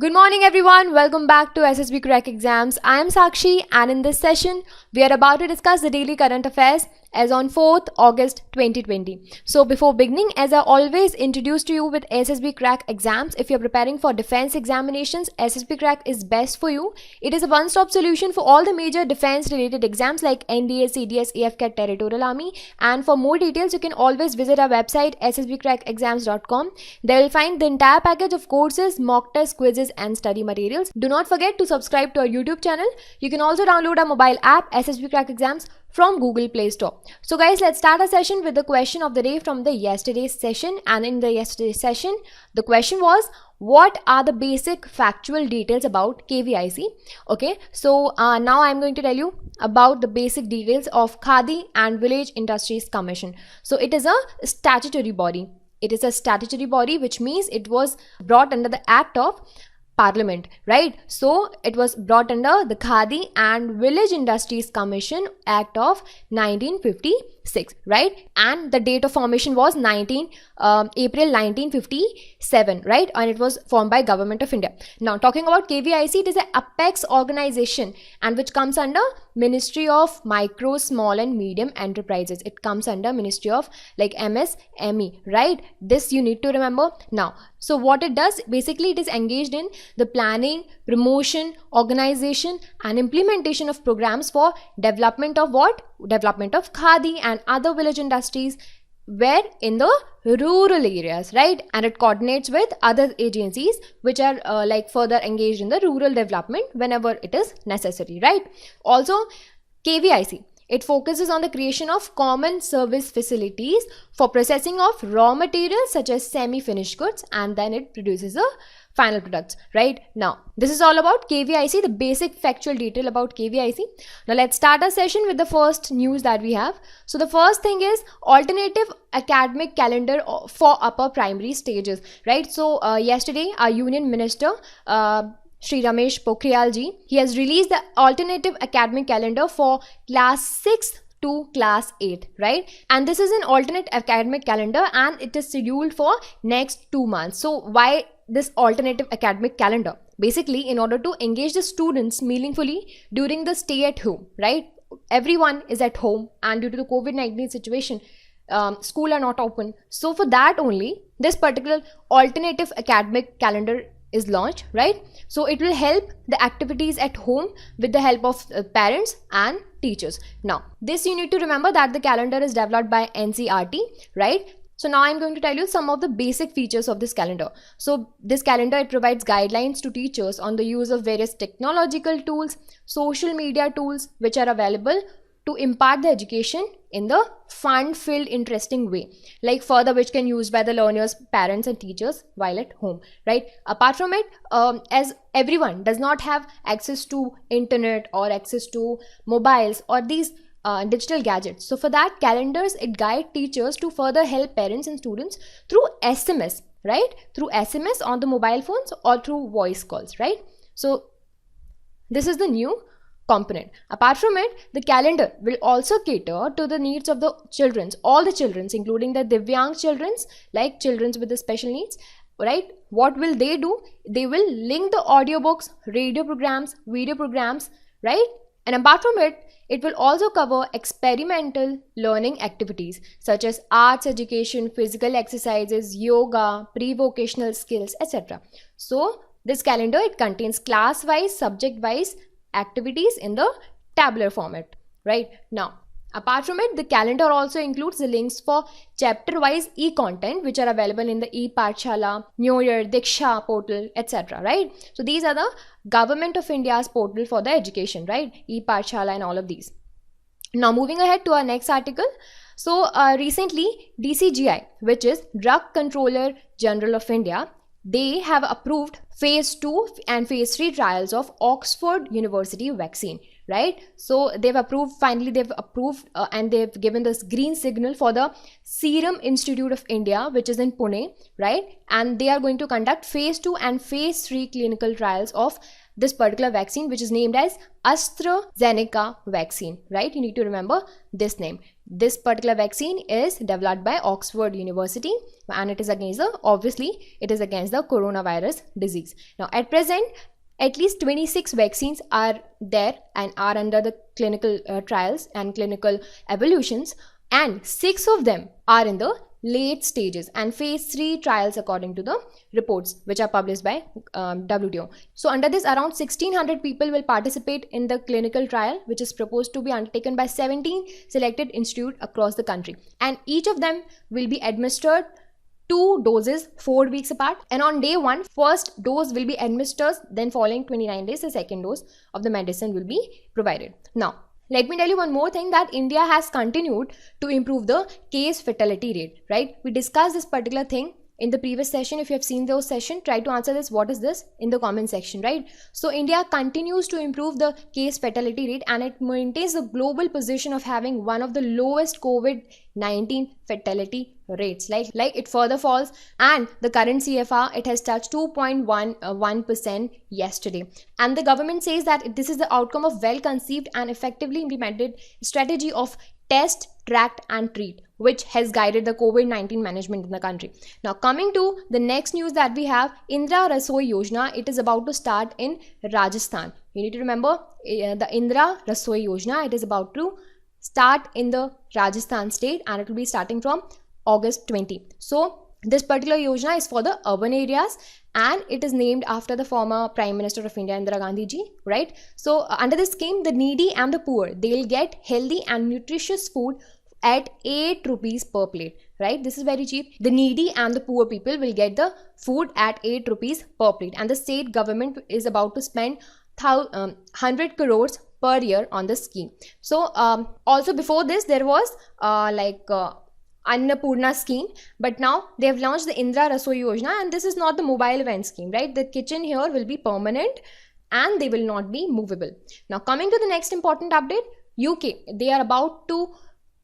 Good morning, everyone. Welcome back to SSB Crack Exams. I am Sakshi, and in this session, we are about to discuss the daily current affairs as on 4th August 2020. So, before beginning, as I always introduce to you with SSB Crack Exams, if you're preparing for defense examinations, SSB Crack is best for you. It is a one-stop solution for all the major defense-related exams like NDA, CDS, AFCAT, Territorial Army. And for more details, you can always visit our website ssbcrackexams.com. There you'll find the entire package of courses, mock tests, quizzes, and study materials. Do not forget to subscribe to our YouTube channel. You can also download our mobile app SSB Crack Exams from Google Play Store. So guys, let's start our session with the question of the day from the yesterday's session. And in the yesterday's session, the question was, what are the basic factual details about KVIC? Okay, so now I'm going to tell you about the basic details of Khadi and Village Industries Commission. So it is a statutory body. It is a statutory body, which means it was brought under the Act of Parliament, right? So it was brought under the Khadi and Village Industries Commission Act of 1956, right? And the date of formation was April 1957, right? And it was formed by Government of India. Now, talking about KVIC, it is an apex organization and which comes under Ministry of Micro, Small and Medium Enterprises. It comes under Ministry of like MSME, right? This you need to remember. Now, so what it does, basically it is engaged in the planning, promotion, organization and implementation of programs for development of what? Development of Khadi and other village industries where in the rural areas, right? And it coordinates with other agencies which are like further engaged in the rural development whenever it is necessary, right? Also, KVIC, it focuses on the creation of common service facilities for processing of raw materials such as semi-finished goods, and then it produces the final products, right? Now, this is all about KVIC, the basic factual detail about KVIC. Now, let's start our session with the first news that we have. So, the first thing is alternative academic calendar for upper primary stages, right? So, yesterday, our Union Minister, Shri Ramesh Pokhriyal ji, he has released the alternative academic calendar for class 6 to class 8, right? And this is an alternate academic calendar and it is scheduled for next 2 months. So why this alternative academic calendar? Basically, in order to engage the students meaningfully during the stay at home, right? Everyone is at home and due to the COVID-19 situation, school are not open. So for that only, this particular alternative academic calendar is launched, right? So it will help the activities at home with the help of parents and teachers. Now, this you need to remember that the calendar is developed by NCERT, right? So now I'm going to tell you some of the basic features of this calendar. So this calendar, it provides guidelines to teachers on the use of various technological tools, social media tools, which are available to impart the education in the fun-filled, interesting way, like further which can used by the learners, parents and teachers while at home, right? Apart from it, as everyone does not have access to internet or access to mobiles or these digital gadgets. So for that, calendars, it guide teachers to further help parents and students through SMS, right? Through SMS on the mobile phones or through voice calls, right? So this is the new component. Apart from it, the calendar will also cater to the needs of the children's, all the children's, including the Divyang children's, like children's with the special needs, right? What will they do? They will link the audiobooks, radio programs, video programs, right? And apart from it, it will also cover experimental learning activities such as arts education, physical exercises, yoga, pre-vocational skills, etc. So this calendar, it contains class-wise, subject-wise activities in the tabular format, right? Now, apart from it, the calendar also includes the links for chapter-wise e-content which are available in the e-Pathshala, New Year, Diksha portal, etc., right? So these are the Government of India's portal for the education, right? E-Pathshala and all of these. Now, moving ahead to our next article. So, recently, DCGI, which is Drug Controller General of India, they have approved phase 2 and phase 3 trials of Oxford University vaccine, right? So they've approved, finally they've approved and they've given this green signal for the Serum Institute of India, which is in Pune, right? And they are going to conduct phase 2 and phase 3 clinical trials of this particular vaccine, which is named as AstraZeneca vaccine, right? You need to remember this name. This particular vaccine is developed by Oxford University, and it is against the coronavirus disease. Now, at present, at least 26 vaccines are there and are under the clinical trials and clinical evolutions, and 6 of them are in the late stages and phase 3 trials according to the reports which are published by WTO. So under this, around 1600 people will participate in the clinical trial, which is proposed to be undertaken by 17 selected institutes across the country, and each of them will be administered 2 doses 4 weeks apart, and on day 1 first dose will be administered, then following 29 days the second dose of the medicine will be provided. Now let me tell you one more thing, that India has continued to improve the case fatality rate, right? We discussed this particular thing in the previous session. If you have seen those sessions, try to answer this, what is this, in the comment section, right? So India continues to improve the case fatality rate, and it maintains the global position of having one of the lowest COVID-19 fatality rates. Like it further falls, and the current CFR, it has touched 2.1% yesterday, and the government says that this is the outcome of well conceived and effectively implemented strategy of test, track and treat, which has guided the COVID-19 management in the country. Now coming to the next news that we have, Indra Rasoi Yojana, it is about to start in Rajasthan. You need to remember the Indra Rasoi Yojana, it is about to start in the Rajasthan state, and it will be starting from August 20. So this particular Yojana is for the urban areas, and it is named after the former Prime Minister of India, Indira Gandhi ji, right? So under this scheme, the needy and the poor, they'll get healthy and nutritious food at 8 rupees per plate, right? This is very cheap. The needy and the poor people will get the food at 8 rupees per plate, and the state government is about to spend 100 crores per year on the scheme. So also before this, there was Annapurna scheme, but now they have launched the Indra Rasoi Yojana, and this is not the mobile event scheme, right? The kitchen here will be permanent and they will not be movable. Now coming to the next important update, UK, they are about to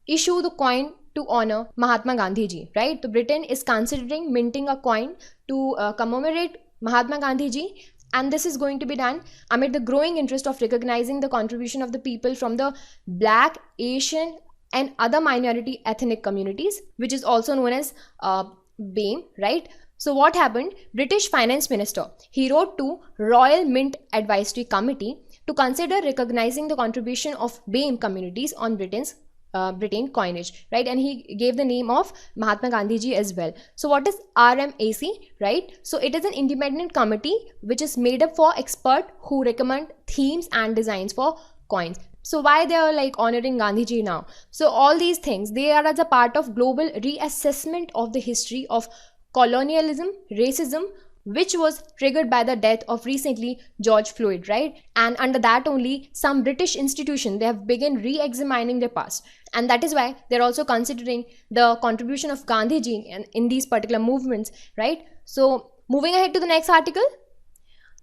issue the coin to honor Mahatma Gandhi ji, right? So Britain is considering minting a coin to commemorate Mahatma Gandhi ji, and this is going to be done amid the growing interest of recognizing the contribution of the people from the Black, Asian and other minority ethnic communities, which is also known as BAME, right? So what happened? British Finance Minister, he wrote to Royal Mint Advisory Committee to consider recognizing the contribution of BAME communities on Britain coinage, right? And he gave the name of Mahatma Gandhi ji as well. So what is RMAC, right? So it is an independent committee which is made up for experts who recommend themes and designs for coins. So why they are like honoring Gandhi ji now? So all these things, they are as a part of global reassessment of the history of colonialism, racism, which was triggered by the death of recently George Floyd, right? And under that only, some British institutions, they have begun re-examining their past. And that is why they're also considering the contribution of Gandhi ji in these particular movements, right? So moving ahead to the next article.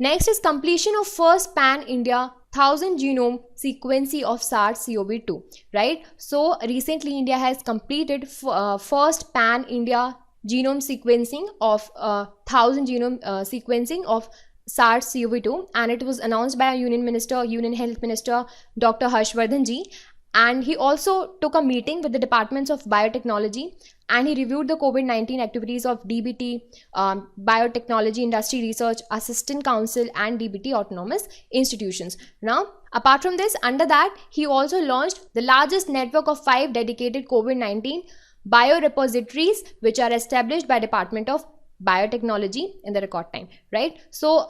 Next is completion of first pan-India 1000 genome sequencing of SARS-CoV-2, right? So recently India has completed first pan-India genome sequencing of 1000 genome sequencing of SARS-CoV-2, and it was announced by Union Health Minister Dr. Harshvardhan ji, and he also took a meeting with the departments of biotechnology, and he reviewed the COVID-19 activities of DBT, Biotechnology Industry Research Assistant Council and DBT autonomous institutions. Now, apart from this, under that, he also launched the largest network of 5 dedicated COVID-19 biorepositories, which are established by Department of Biotechnology in the record time, right? So,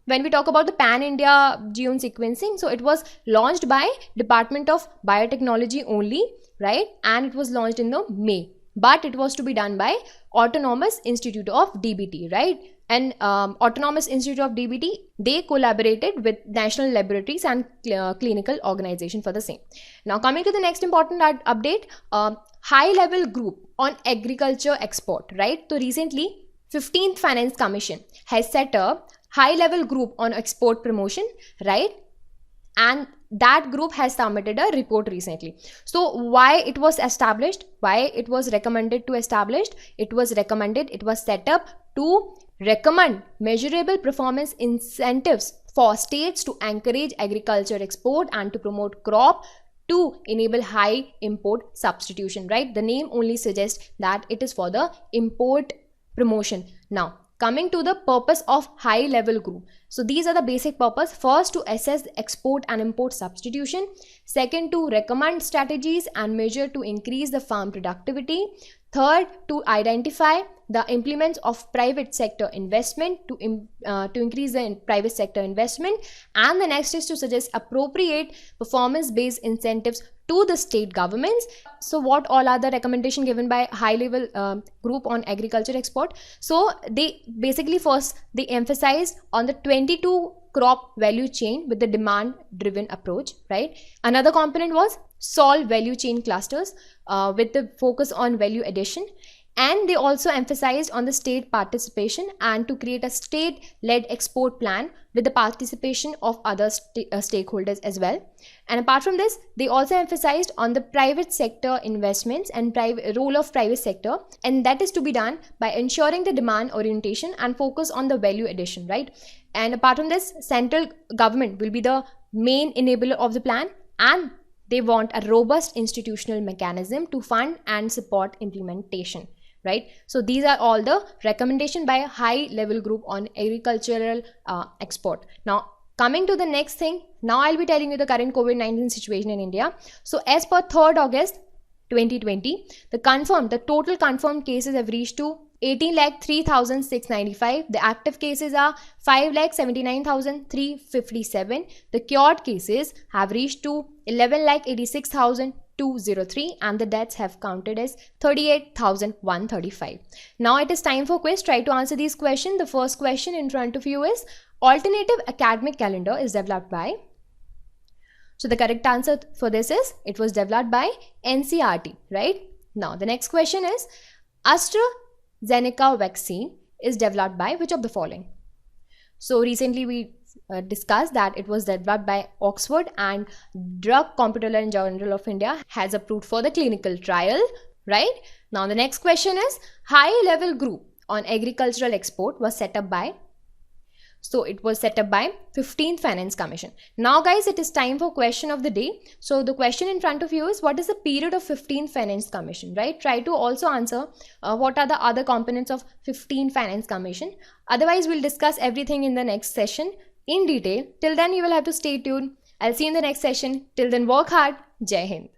when we talk about the pan-India genome sequencing, so it was launched by Department of Biotechnology only, right? And it was launched in the May. But it was to be done by Autonomous Institute of DBT, right? And Autonomous Institute of DBT, they collaborated with national laboratories and clinical organization for the same. Now coming to the next important update, high-level group on agriculture export, right? So recently, 15th Finance Commission has set up high-level group on export promotion, right? And that group has submitted a report recently. So why it was established, why it was recommended to establish, it was set up to recommend measurable performance incentives for states to encourage agriculture export and to promote crop to enable high import substitution, right? The name only suggests that it is for the import promotion. Now, coming to the purpose of high level group. So these are the basic purpose. First, to assess export and import substitution. Second, to recommend strategies and measure to increase the farm productivity. Third, to identify the implements of private sector investment to increase the private sector investment. And the next is to suggest appropriate performance-based incentives to the state governments. So what all are the recommendation given by high level group on agriculture export? So they basically first they emphasized on the 22 crop value chain with the demand driven approach, right? Another component was solve value chain clusters with the focus on value addition. And they also emphasized on the state participation and to create a state-led export plan with the participation of other stakeholders as well. And apart from this, they also emphasized on the private sector investments and role of private sector, and that is to be done by ensuring the demand orientation and focus on the value addition, right? And apart from this, central government will be the main enabler of the plan, and they want a robust institutional mechanism to fund and support implementation, right? So these are all the recommendation by a high level group on agricultural export. Now coming to the next thing, now I'll be telling you the current COVID-19 situation in India. So as per 3rd August 2020, the total confirmed cases have reached to 18,03,695. The active cases are 5,79,357. The cured cases have reached to 11,86,203, and the deaths have counted as 38,135. Now it is time for quiz. Try to answer these questions. The first question in front of you is, alternative academic calendar is developed by? So the correct answer for this is, it was developed by NCERT, right? Now the next question is, AstraZeneca vaccine is developed by which of the following? So recently we discussed that it was developed by Oxford, and Drug Comptroller and Journal of India has approved for the clinical trial, right? Now the next question is, high level group on agricultural export was set up by? So it was set up by 15th Finance Commission. Now guys, it is time for question of the day. So the question in front of you is, what is the period of 15th Finance Commission, right? Try to also answer what are the other components of 15th Finance Commission. Otherwise, we'll discuss everything in the next session in detail. Till then, you will have to stay tuned. I'll see you in the next session. Till then, work hard. Jai Hind.